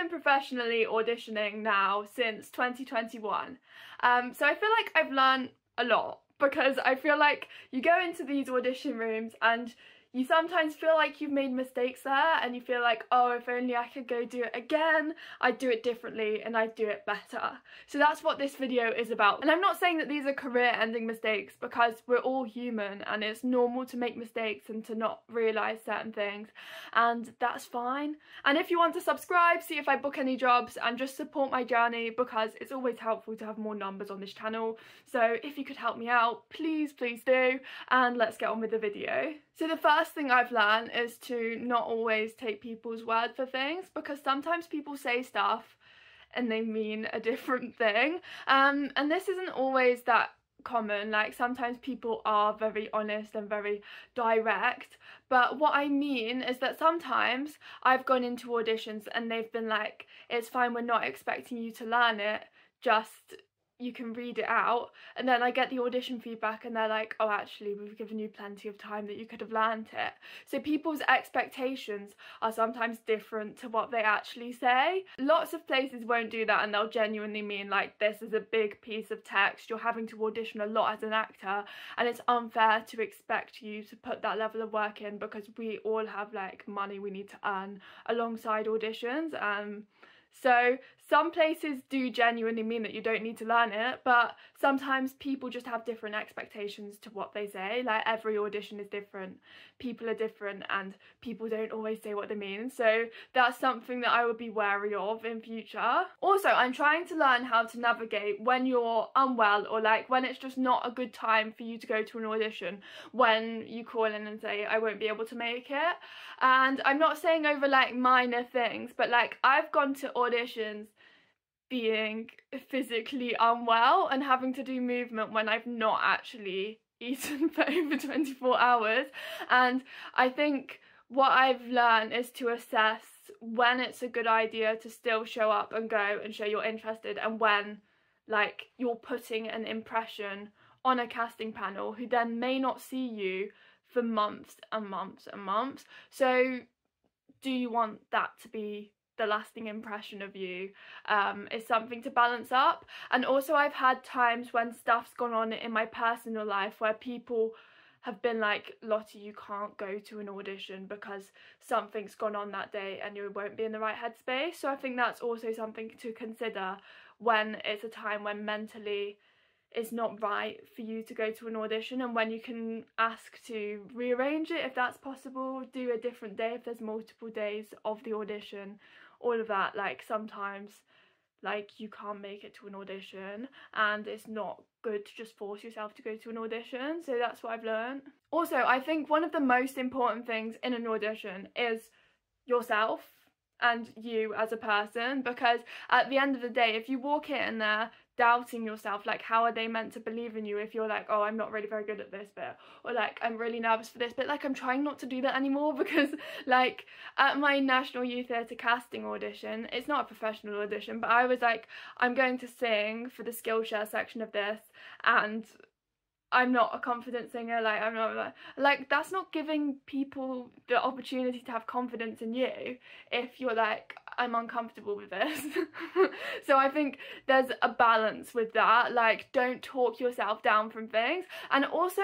been professionally auditioning now since 2021. So I feel like I've learned a lot, because I feel like you go into these audition rooms and you sometimes feel like you've made mistakes there, and you feel like, oh, if only I could go do it again, I'd do it differently and I'd do it better. So that's what this video is about. And I'm not saying that these are career-ending mistakes, because we're all human and it's normal to make mistakes and to not realise certain things, and that's fine. And if you want to subscribe, see if I book any jobs, and just support my journey, because it's always helpful to have more numbers on this channel. So if you could help me out, please do, and let's get on with the video. So the first thing I've learned is to not always take people's word for things, because sometimes people say stuff and they mean a different thing, and this isn't always that common. Like, sometimes people are very honest and very direct, but what I mean is that sometimes I've gone into auditions and they've been like, it's fine, we're not expecting you to learn it, just you can read it out. And then I get the audition feedback and they're like, oh, actually, we've given you plenty of time that you could have learned it. So people's expectations are sometimes different to what they actually say. Lots of places won't do that, and they'll genuinely mean like, this is a big piece of text, you're having to audition a lot as an actor, and it's unfair to expect you to put that level of work in, because we all have like money we need to earn alongside auditions. So some places do genuinely mean that you don't need to learn it, but sometimes people just have different expectations to what they say. Like, every audition is different, people are different, and people don't always say what they mean. So that's something that I would be wary of in future. Also, I'm trying to learn how to navigate when you're unwell, or like when it's just not a good time for you to go to an audition, when you call in and say, I won't be able to make it. And I'm not saying over like minor things, but like, I've gone to auditions being physically unwell and having to do movement when I've not actually eaten for over 24 hours. And I think what I've learned is to assess when it's a good idea to still show up and go and show you're interested, and when like you're putting an impression on a casting panel who then may not see you for months and months and months. So do you want that to be the lasting impression of you? Is something to balance up. And also, I've had times when stuff's gone on in my personal life where people have been like, Lottie, you can't go to an audition because something's gone on that day and you won't be in the right headspace. So I think that's also something to consider when it's a time when mentally it's not right for you to go to an audition, and when you can ask to rearrange it if that's possible, do a different day if there's multiple days of the audition, all of that. Like, sometimes like you can't make it to an audition and it's not good to just force yourself to go to an audition. So that's what I've learned. Also, I think one of the most important things in an audition is yourself and you as a person, because at the end of the day, if you walk in there doubting yourself, like, how are they meant to believe in you if you're like, oh, I'm not really very good at this bit, or like, I'm really nervous for this bit. Like, I'm trying not to do that anymore, because like at my National Youth Theatre casting audition, it's not a professional audition, but I was like, I'm going to sing for the Skillshare section of this, and I'm not a confident singer. Like, I'm not like that's not giving people the opportunity to have confidence in you if you're like, I'm uncomfortable with this. So I think there's a balance with that. Like, don't talk yourself down from things. And also,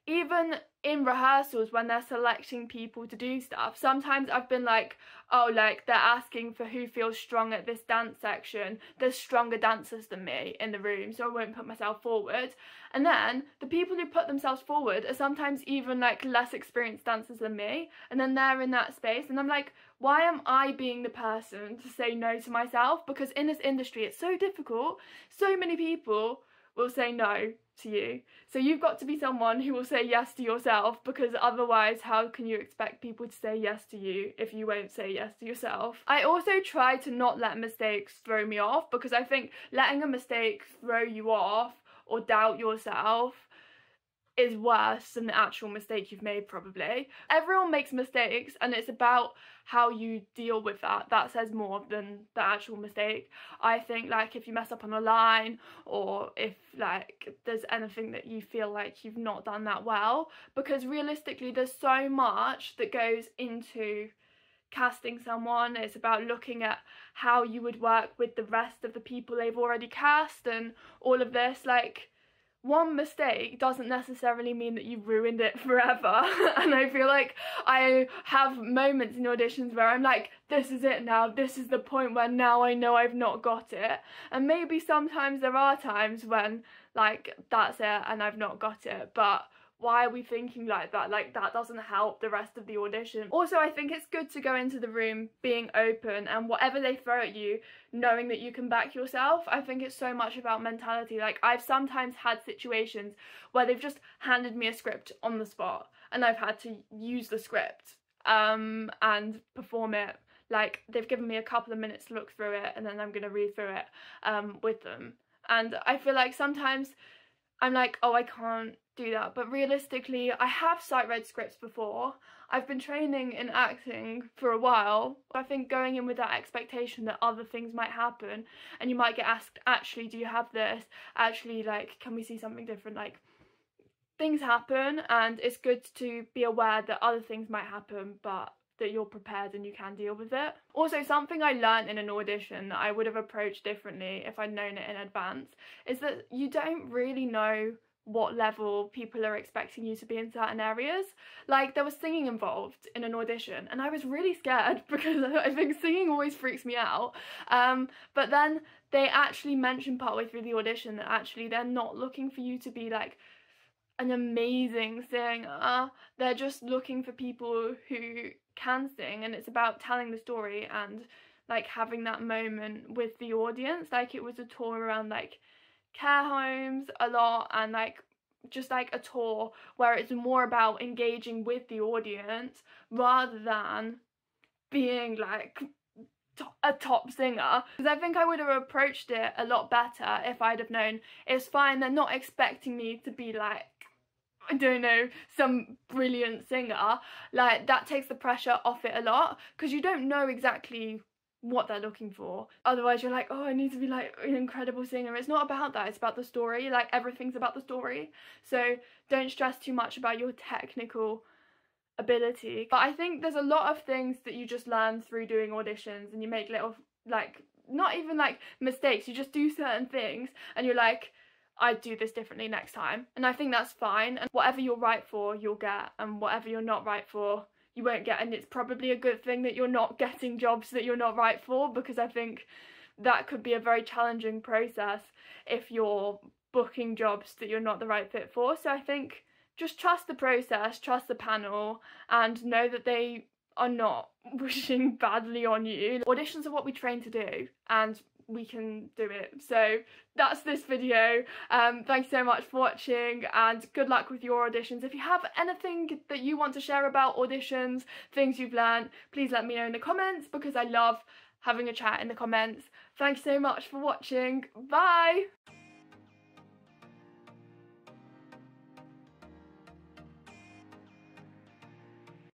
even in rehearsals when they're selecting people to do stuff, sometimes I've been like, oh, like they're asking for who feels strong at this dance section, there's stronger dancers than me in the room, so I won't put myself forward. And then the people who put themselves forward are sometimes even like less experienced dancers than me, and then they're in that space, and I'm like, why am I being the person to say no to myself? Because in this industry it's so difficult, so many people will say no to you, so you've got to be someone who will say yes to yourself, because otherwise how can you expect people to say yes to you if you won't say yes to yourself? I also try to not let mistakes throw me off, because I think letting a mistake throw you off or doubt yourself is worse than the actual mistake you've made, probably. Everyone makes mistakes, and it's about how you deal with that. That says more than the actual mistake. I think, like, if you mess up on a line, or if like there's anything that you feel like you've not done that well, because realistically there's so much that goes into casting someone. It's about looking at how you would work with the rest of the people they've already cast and all of this. Like, one mistake doesn't necessarily mean that you've ruined it forever. And I feel like I have moments in auditions where I'm like, this is it now, this is the point where now I know I've not got it. And maybe sometimes there are times when, like, that's it and I've not got it, but why are we thinking like that? Like, that doesn't help the rest of the audition. Also, I think it's good to go into the room being open, and whatever they throw at you, knowing that you can back yourself. I think it's so much about mentality. Like, I've sometimes had situations where they've just handed me a script on the spot and I've had to use the script and perform it. Like, they've given me a couple of minutes to look through it and then I'm gonna read through it with them. And I feel like sometimes I'm like, oh, I can't do that, but realistically I have sight read scripts before. I've been training in acting for a while. I think going in with that expectation that other things might happen and you might get asked, actually, do you have this? Actually, like, can we see something different? Like, things happen and it's good to be aware that other things might happen, but that you're prepared and you can deal with it. Also, something I learned in an audition that I would have approached differently if I'd known it in advance is that you don't really know what level people are expecting you to be in certain areas. Like, there was singing involved in an audition and I was really scared because I think singing always freaks me out. But then they actually mentioned partway through the audition that actually they're not looking for you to be like an amazing singer. They're just looking for people who can sing, and it's about telling the story and like having that moment with the audience. Like, it was a tour around like care homes a lot, and like just like a tour where it's more about engaging with the audience rather than being like a top singer. Because I think I would have approached it a lot better if I'd have known it's fine, they're not expecting me to be like, I don't know, some brilliant singer. Like, that takes the pressure off it a lot because you don't know exactly what they're looking for. Otherwise you're like, oh, I need to be like an incredible singer. It's not about that, it's about the story. Like, everything's about the story, so don't stress too much about your technical ability. But I think there's a lot of things that you just learn through doing auditions, and you make little, like, not even like mistakes, you just do certain things and you're like, I'd do this differently next time. And I think that's fine, and whatever you're right for you'll get, and whatever you're not right for you won't get. And it's probably a good thing that you're not getting jobs that you're not right for, because I think that could be a very challenging process if you're booking jobs that you're not the right fit for. So I think just trust the process, trust the panel, and know that they are not wishing badly on you. Auditions are what we train to do, and we can do it. So that's this video. Thanks so much for watching, and good luck with your auditions. If you have anything that you want to share about auditions, things you've learned, please let me know in the comments, because I love having a chat in the comments. Thanks so much for watching. Bye!